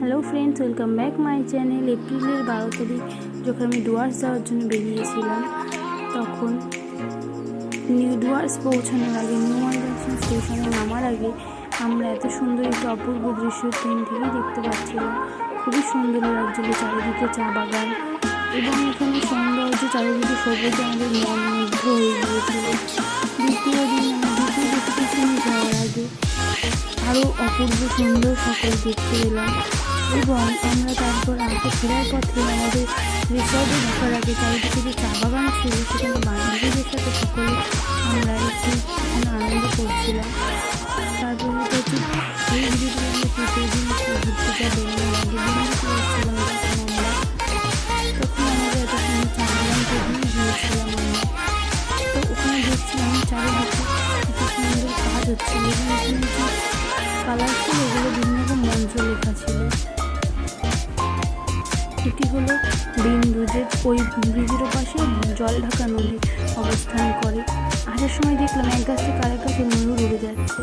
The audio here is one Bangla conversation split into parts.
Hello friends, welcome back my channel. এপ্রিলের 12 তারিখ যখন আমি ডুয়ার্স যাওয়ার জন্য বেরিয়েছিলাম, তখন ডুয়ার্স পৌঁছানোর আগে নিউ মালদা স্টেশনে নামার আগে আমরা এত সুন্দর একটি অপূর্ব দৃশ্য ট্রেন থেকেই দেখতে পাচ্ছিলাম। খুবই সুন্দর লাগছিল, চারিদিকে চা বাগান এবং এখানে সৌন্দর্য, চারিদিকে সবুজ আমাদের মন মুগ্ধ হয়ে গিয়েছিল। দ্বিতীয় দিন দ্বিতীয় ডেস্টিনেশনে যাওয়ার আগে আরও অপূর্ব সুন্দর সকল দেখতে পেলাম এবং আমরা তারপর ফেরার পথে আমাদের রিসর্টে ঢোকার আগে চারিদিকে যে চা বাগান ছিল সেখানে বান্ধবীদের সাথে সকলে আমরা একটু সেখানে আনন্দ করছিলাম। তারপর হচ্ছে এই ভিডিওটি আমরা তৃতীয় দিন ঘুরতে যাবো করছিলাম তখন আমাদের এত সুন্দর চা বাগানকে দিয়ে গিয়েছিলাম আমরা। তো ওখানে দেখছিলাম চারিদিকে এত সুন্দর কাজ হচ্ছিল এবং এখানে যে কালার ছিল এগুলো বিভিন্ন রকম মন্ত্র লেখা ছিল। এটি হলো বিন্দু, যে ওই ব্রিজের পাশে জল ঢাকা নদী অবস্থান করে। আসার সময় দেখলাম এক গাছ থেকে আরেক গাছে ময়ূর উড়ে যাচ্ছে,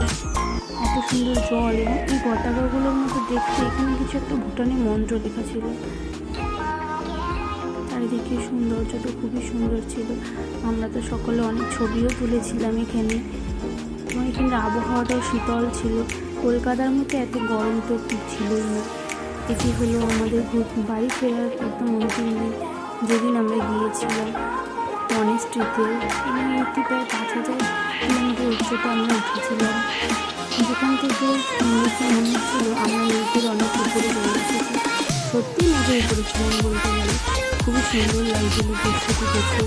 এত সুন্দর জল এবং এই পতাকাগুলোর মতো দেখতে এখানে কিছু একটা ভুটানি মন্ত্র লেখা ছিল। চারিদিকে সৌন্দর্যটা খুবই সুন্দর ছিল। আমরা তো সকলে অনেক ছবিও তুলেছিলাম এখানে এবং এখানে আবহাওয়াটাও শীতল ছিল। কলকাতার মতো এত গরম তো ঠিক ছিলই না। এটি হলো আমাদের বাড়ি ফেরার একদম অন্তিম দিন, যেদিন আমরা গিয়েছিলাম মনেস্ট্রিতে এবং এটি প্রায় 5000 কিলোমিটার উচ্চতা আমরা উঠেছিলাম, যেখান থেকে মনে হচ্ছিল আমরা মেঘের অনেক উপরে চলে এসেছি। সত্যি মেঘের উপরে ছিলাম বলতে গেলে। খুবই সুন্দর লাগছিল দৃশ্যটি দেখে।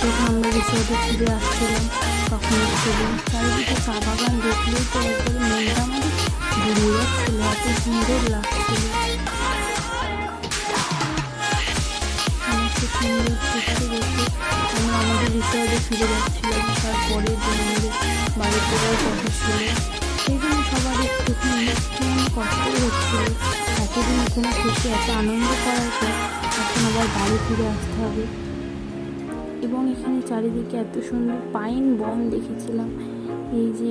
যখন আমরা রিসর্টে ফিরে আসছিলাম তখন ছিলাম চারিদিকে চা বাগান দেখলেই তো একবারে মনটা আমাদের ঘুরিয়ে যাচ্ছিল, এত সুন্দর লাগছিল। সমস্ত সুন্দর দৃশ্য দেখে আমরা আমাদের রিসর্টে ফিরে যাচ্ছিলাম। তারপরে যে আমাদের বাড়ি ফেরার কথা ছিল, সেই জন্য সবার একটুখানি কষ্ট হচ্ছিল। এতদিন এখানে থেকে এত আনন্দ করার পর এখন আবার বাড়ি ফিরে আসতে হবে। এবং এখানে চারিদিকে এত সুন্দর পাইন বন দেখেছিলাম। এই যে